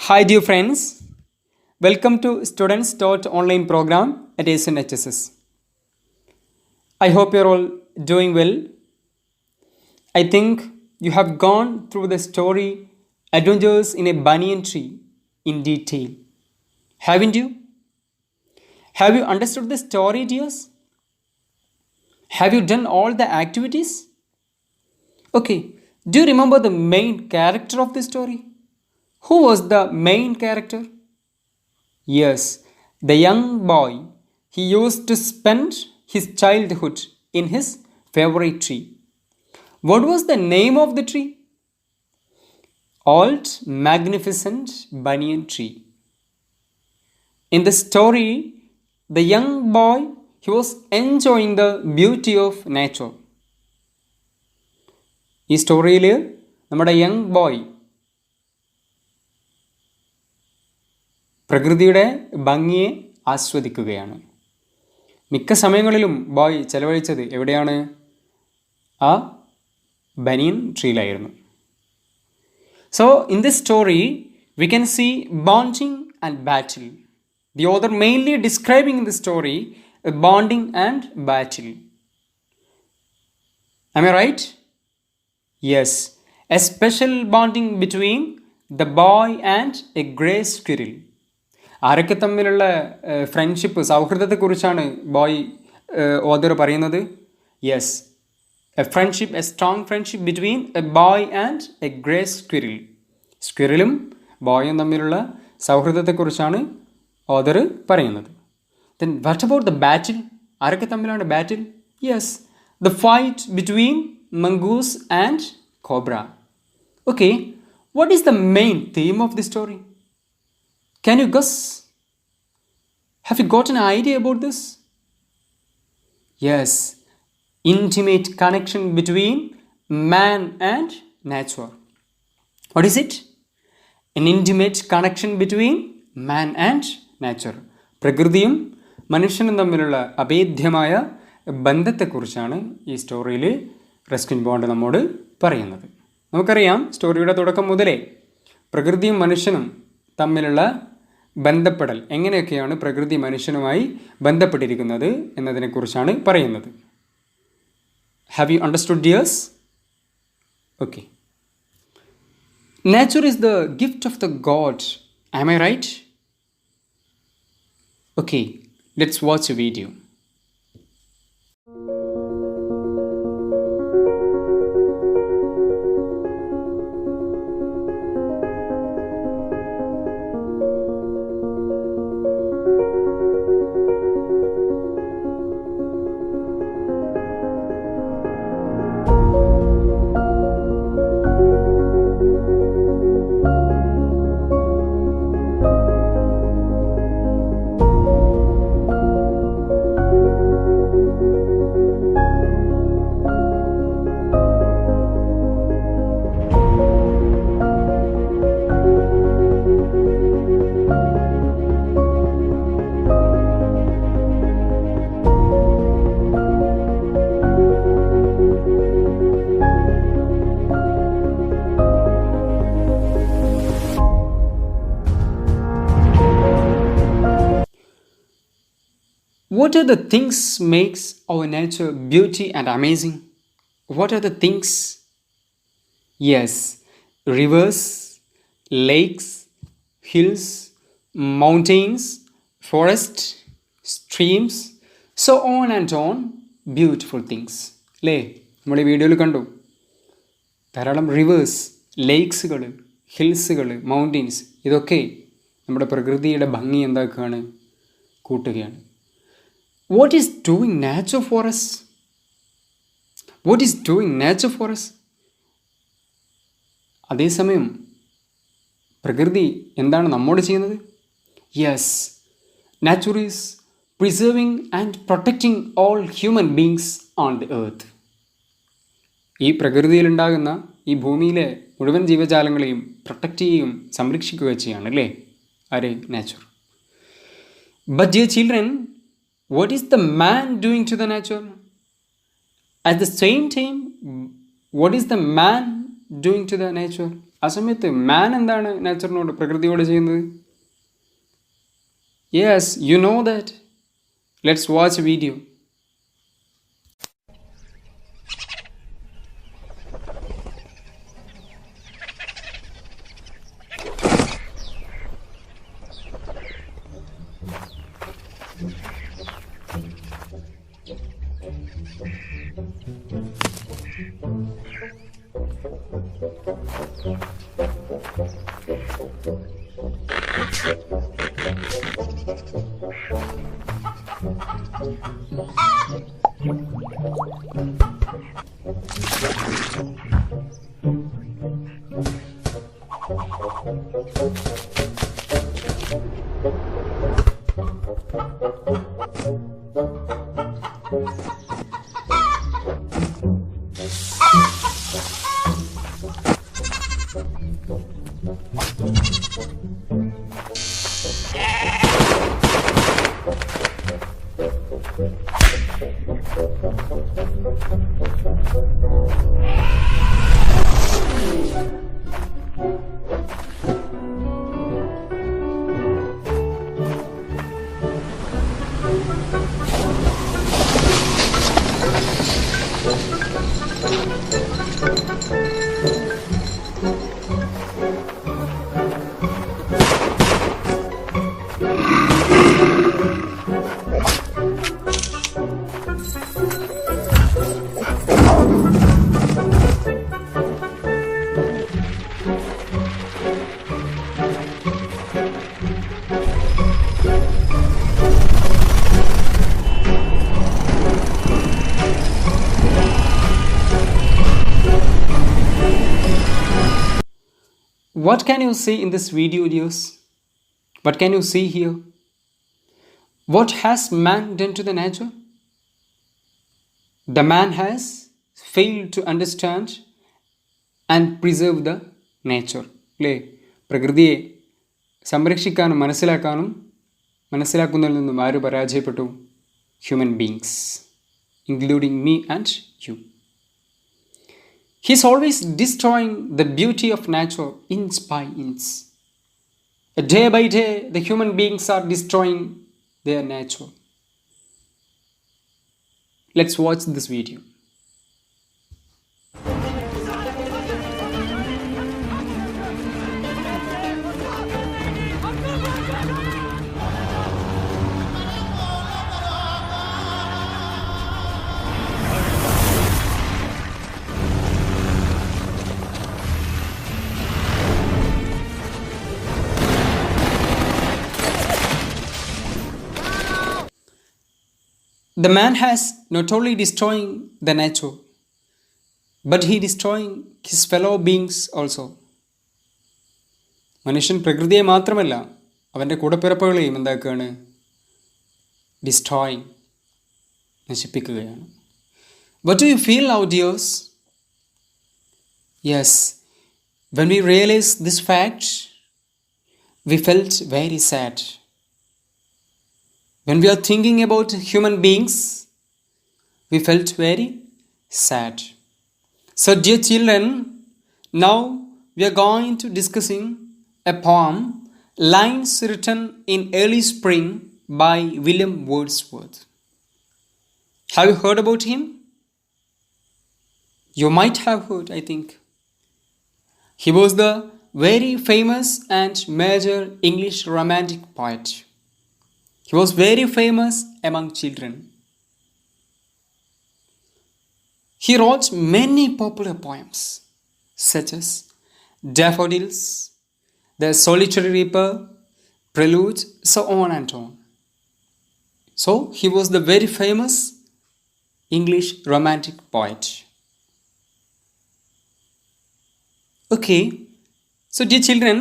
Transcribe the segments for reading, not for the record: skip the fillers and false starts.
Hi, dear friends. Welcome to Students Taught Online program at SNHSS. I hope you're all doing well. I think you have gone through the story Adventures in a Banyan Tree in detail. Haven't you? Have you understood the story, dears? Have you done all the activities? Okay, do you remember the main character of the story? Who was the main character? Yes, the young boy. He used to spend his childhood in his favorite tree. What was the name of the tree? Old Magnificent Banyan Tree. In the story, the young boy he was enjoying the beauty of nature. ഈ സ്റ്റോറിയിൽ നമ്മുടെ young boy പ്രകൃതിയുടെ ഭംഗിയെ ആസ്വദിക്കുകയാണ്. മിക്ക സമയങ്ങളിലും boy ചെലവഴിച്ചത് എവിടെയാണ്? ആ banyan ട്രീയിലായിരുന്നു. So in this story we can see bonding and battle. The author mainly describing in the story bonding and battle. Am I right? Yes, a special bonding between the boy and a grey squirrel. ആരൊക്കെ തമ്മിലുള്ള friendship സൗഹൃദത്തെക്കുറിച്ചാണ് boy author പറയുന്നത്. Yes, a friendship, a strong friendship between a boy and a grey squirrel. സ്ക്വിറിലും ബോയും തമ്മിലുള്ള സൗഹൃദത്തെക്കുറിച്ചാണ് author പറയുന്നത്. Then what about the battle? ആരൊക്കെ തമ്മിലാണ് battle? Yes, the fight between mongoose and cobra. Okay, what is the main theme of the story? Can you guess? Have you got an idea about this? Yes, intimate connection between man and nature. What is it? An intimate connection between man and nature. പ്രകൃതിയും മനുഷ്യനും തമ്മിലുള്ള അഭേദ്യമായ ബന്ധത്തെക്കുറിച്ചാണ് ഈ സ്റ്റോറിയിൽ Ruskin bond നമ്മോട് പറയുന്നത്. നമുക്കറിയാം, സ്റ്റോറിയുടെ തുടക്കം മുതലേ പ്രകൃതിയും മനുഷ്യനും തമ്മിലുള്ള ബന്ധപ്പെടൽ എങ്ങനെയൊക്കെയാണ് പ്രകൃതി മനുഷ്യനുമായി ബന്ധപ്പെട്ടിരിക്കുന്നത് എന്നതിനെക്കുറിച്ചാണ് പറയുന്നത്. Have you understood dears? Okay. Nature is the gift of the god. Am I right? Okay, let's watch a video. What are the things makes our nature beauty and amazing? What are the things? Yes, rivers, lakes, hills, mountains, forests, streams, so on and on, beautiful things. അല്ലേ? നമ്മൾ ഈ വീഡിയോയിൽ കണ്ടു ധാരാളം reverse, ലേക്സുകൾ, ഹിൽസുകൾ, mountains. ഇതൊക്കെ നമ്മുടെ പ്രകൃതിയുടെ ഭംഗി എന്താക്കുകയാണ്? കൂട്ടുകയാണ്. What is doing nature for us? What is doing nature for us? അതേസമയം പ്രകൃതി എന്താണ് നമ്മോട് ചെയ്യുന്നത്? Yes, nature is preserving and protecting all human beings on the earth. ഈ പ്രകൃതിയിലുണ്ടാകുന്ന ഈ ഭൂമിയിലെ മുഴുവൻ ജീവജാലങ്ങളെയും പ്രൊട്ടക്റ്റ് ചെയ്യുകയും സംരക്ഷിക്കുകയും ചെയ്യാണ്, അല്ലേ? ആര്? Nature. But dear children, what is the man doing to the nature? At the same time, what is the man doing to the nature? ആ സമയത്ത് മാൻ എന്താണ് നാച്ചറിനോട്, പ്രകൃതിയോട് ചെയ്യുന്നത്? Yes, you know that. Let's watch video. What can you see in this video, dears? What can you see here? What has man done to the nature? The man has failed to understand and preserve the nature. അല്ലേ? പ്രകൃതിയെ സംരക്ഷിക്കാനും മനസ്സിലാക്കുന്നതിൽ നിന്നും ആര് പരാജയപ്പെട്ടു? Human beings, including me and you. He's always destroying the beauty of nature inch by inch. Day by day, the human beings are destroying their nature. Let's watch this video. The man has not only destroying the nature, but he destroying his fellow beings also. മനുഷ്യൻ പ്രകൃതിയെ മാത്രമല്ല അവൻ്റെ കൂടപ്പിറപ്പുകളെയും എന്താക്കുകയാണ്? Destroying, നശിപ്പിക്കുകയാണ്. What do you feel now, dears? Yes, when we realize this fact, we felt very sad. When we are thinking about human beings, we felt very sad. So dear children, now we are going to discussing a poem, lines written in early spring by William Wordsworth. Have you heard about him? You might have heard, I think. He was the very famous and major English romantic poet. He was very famous among children. He wrote many popular poems such as Daffodils, The Solitary Reaper, Preludes, so on and on. So he was the very famous English romantic poet. Okay, so dear children,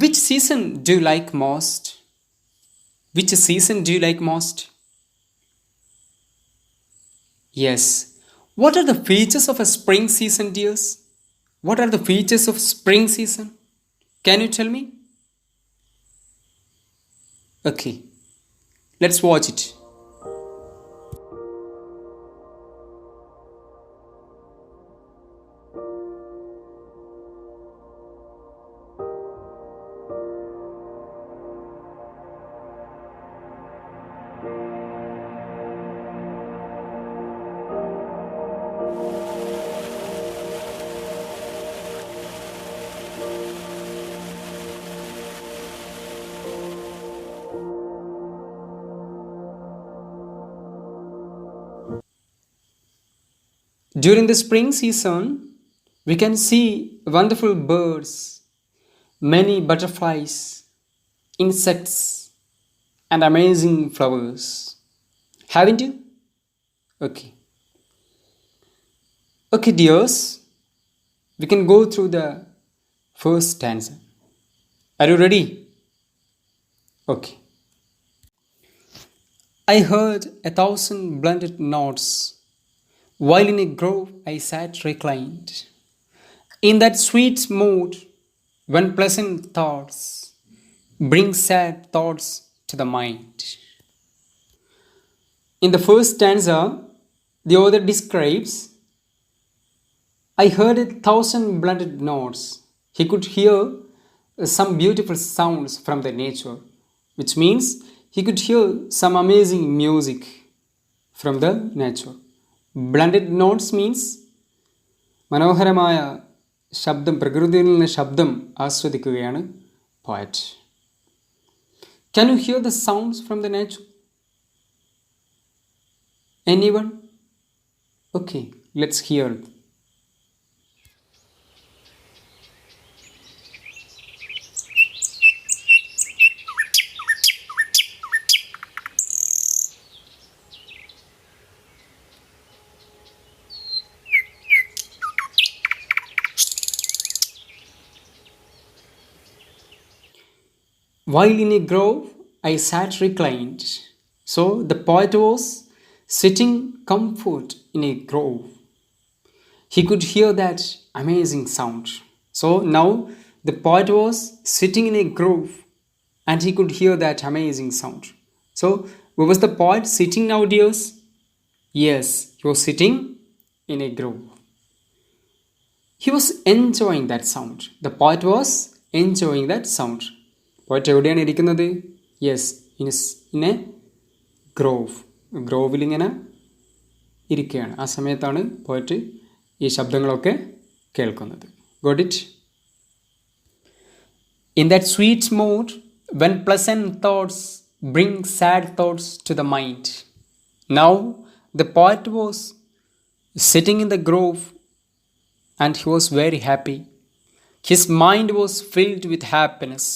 which season do you like most? Which season do you like most? Yes. What are the features of a spring season, dears? What are the features of spring season? Can you tell me? Okay. Let's watch it. During the spring season, we can see wonderful birds, many butterflies, insects, and amazing flowers. Haven't you? Okay. Okay, dears, we can go through the first stanza. Are you ready? Okay. I heard 1,000 blended notes, while in a grove I sat reclined. In that sweet mood, when pleasant thoughts bring sad thoughts to the mind. In the first stanza, the author describes, I heard 1,000 blended notes. He could hear some beautiful sounds from the nature, which means he could hear some amazing music from the nature. Blended notes means മനോഹരമായ ശബ്ദം, പ്രകൃതിയിൽ നിന്ന് ശബ്ദം ആസ്വദിക്കുകയാണ് poet. Can you hear the sounds from the nature? Anyone? Okay, let's hear it. While in a grove, I sat reclined. So the poet was sitting comfort in a grove. He could hear that amazing sound. So now the poet was sitting in a grove and he could hear that amazing sound. So where was the poet sitting now, dears? Yes, he was sitting in a grove. He was enjoying that sound. The poet was enjoying that sound. Poet എവിടെയാണ് ഇരിക്കുന്നത്? Yes, in a grove. ഗ്രോവിലിങ്ങനെ ഇരിക്കുകയാണ്. ആ സമയത്താണ് poet ഈ ശബ്ദങ്ങളൊക്കെ കേൾക്കുന്നത്. Got it? In that sweet mood when pleasant thoughts bring sad thoughts to the mind. Now the poet was sitting in the grove and he was very happy. His mind was filled with happiness.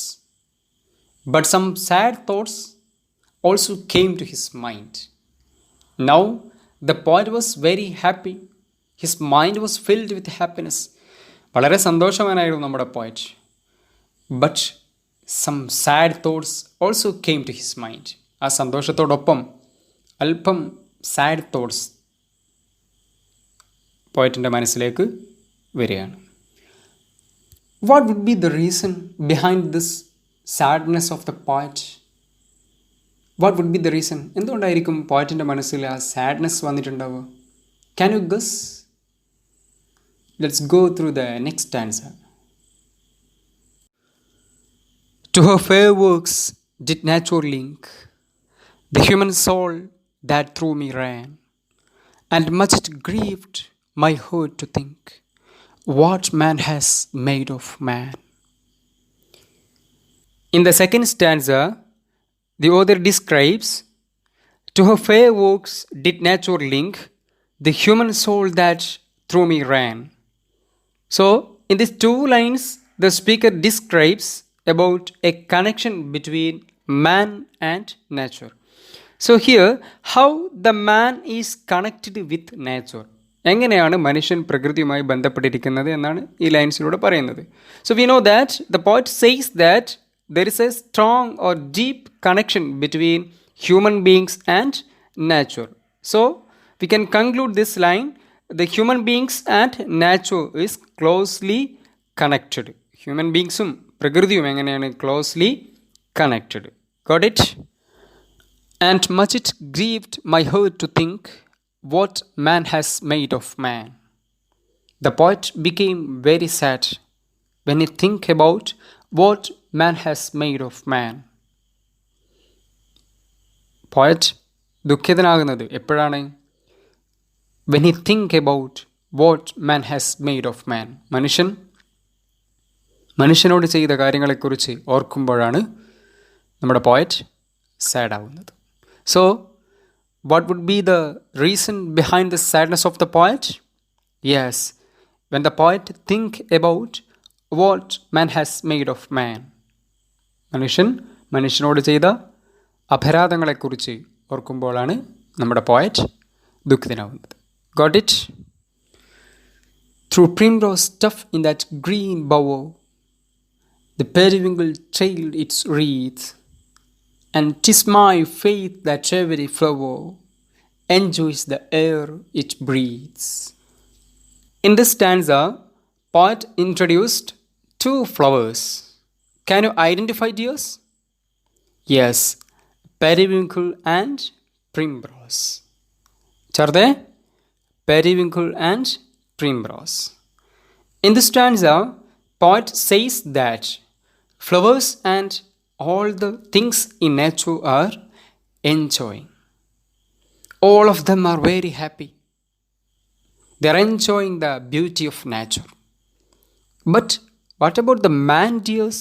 But some sad thoughts also came to his mind. Now the poet was very happy. His mind was filled with happiness. വളരെ സന്തോഷവാനായിരുന്നു നമ്മുടെ poet. But some sad thoughts also came to his mind. ആ സന്തോഷത്തോടൊപ്പം അല്പം sad thoughts പോയറ്റിൻ്റെ മനസ്സിലേക്ക് വരികയാണ്. What would be the reason behind this sadness of the poet? What would be the reason? എന്തുകൊണ്ടായിരിക്കും പോയറ്റിൻ്റെ മനസ്സിൽ ആ sadness വന്നിട്ടുണ്ടാവുക? Can you guess? Let's go through the next stanza. To her fair works did nature link the human soul that through me ran, and much it grieved my heart to think what man has made of man. In the second stanza, the author describes, to her fair works did nature link the human soul that through me ran. So, in these two lines, the speaker describes about a connection between man and nature. So here, how the man is connected with nature. എങ്ങനെയാണ് മനുഷ്യൻ പ്രകൃതിയുമായി ബന്ധപ്പെട്ടിരിക്കുന്നത് എന്നാണ് ഈ ലൈൻസിലൂടെ പറയുന്നത്. So we know that the poet says that there is a strong or deep connection between human beings and nature. So we can conclude this line, the human beings and nature is closely connected. Human beings-ഉം പ്രകൃതിയും എങ്ങനെയാണ് closely connected. Got it? And much it grieved my heart to think what man has made of man. The poet became very sad when he think about what man has made of man. Poet ദുഃഖിതനാകുന്നത് എപ്പോഴാണ്? When he think about what man has made of man. മനുഷ്യനോട് ചെയ്ത കാര്യങ്ങളെക്കുറിച്ച് ഓർക്കുമ്പോഴാണ് നമ്മുടെ poet sad ആവുന്നത്. So what would be the reason behind the sadness of the poet? Yes, when the poet think about what man has made of man. മനുഷ്യൻ മനുഷ്യനോട് ചെയ്ത അപരാധങ്ങളെക്കുറിച്ച് ഓർക്കുമ്പോഴാണ് നമ്മുടെ poet ദുഃഖിതനാവുന്നത്. Got it? Through primrose stuff in that green bower, the periwinkle trailed its wreath, and 'tis my faith that every flower enjoys the air it breathes. In this stanza, poet introduced two flowers. Can you identify these? Yes, periwinkle and primrose. Charde? Periwinkle and primrose. In this stanza, poet says that flowers and all the things in nature are enjoying. All of them are very happy. They are enjoying the beauty of nature. But what about the man, dears?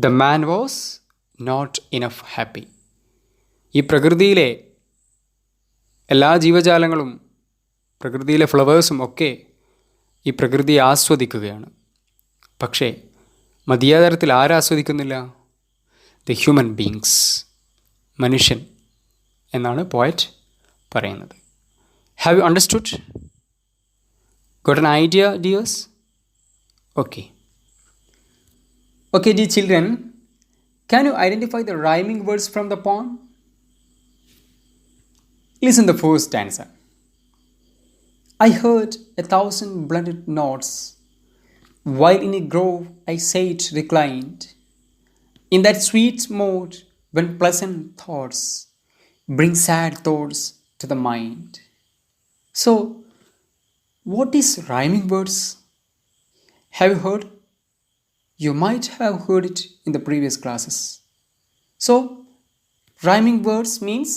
The man was not enough happy. ഈ പ്രകൃതിയിലെ എല്ലാ ജീവജാലങ്ങളും പ്രകൃതിയിലെ ഫ്ലവേഴ്സും ഒക്കെ ഈ പ്രകൃതിയെ ആസ്വദിക്കുകയാണ്. പക്ഷേ മതിയായ തരത്തിൽ ആരാസ്വദിക്കുന്നില്ല? ദ ഹ്യൂമൻ ബീങ്സ്, മനുഷ്യൻ എന്നാണ് പോയറ്റ് പറയുന്നത്. Have you understood? Got an idea, dears? Okay. Okay, dear children, can you identify the rhyming words from the poem? Listen the first stanza. I heard 1,000 blended notes, while in a grove I sat reclined, in that sweet mood when pleasant thoughts bring sad thoughts to the mind. So, what is rhyming words? Have you heard? You might have heard it in the previous classes. So, rhyming words means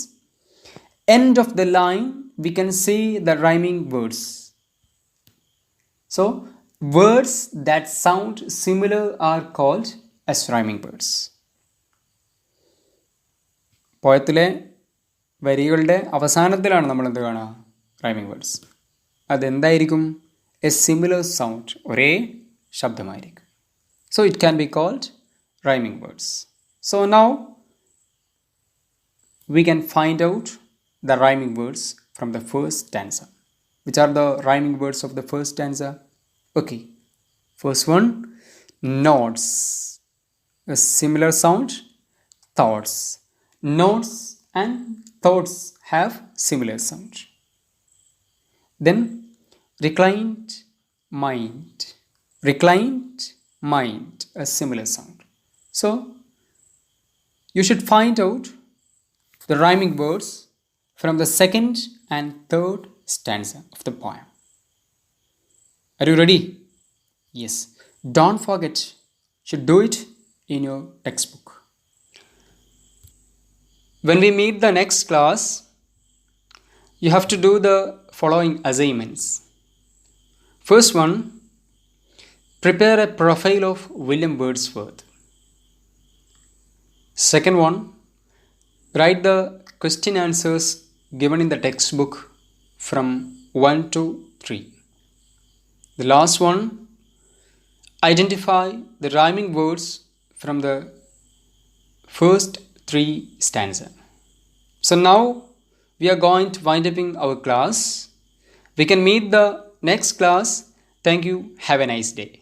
end of the line we can say the rhyming words. So, words that sound similar are called as rhyming words. പോയത്തിലെ വരികളുടെ അവസാനത്തിലാണ് നമ്മൾ എന്ത് കാണുക? Rhyming words. അതെന്തായിരിക്കും? A similar sound, ഒരേ ശബ്ദമായിരിക്കും. So it can be called rhyming words. So now we can find out the rhyming words from the first stanza. Which are the rhyming words of the first stanza? Okay. First one, notes. A similar sound, thoughts. Notes and thoughts have similar sound. Then reclined mind. Reclined mind, a similar sound. So you should find out the rhyming words from the second and third stanza of the poem. Are you ready? Yes. Don't forget, you should do it in your textbook. When we meet the next class, you have to do the following assignments. First one, prepare a profile of William Wordsworth. Second one, write the question answers given in the textbook from 1 to 3. The last one, identify the rhyming words from the first 3 stanzas. So now we are going to wind up in our class. We can meet the next class. Thank you. Have a nice day.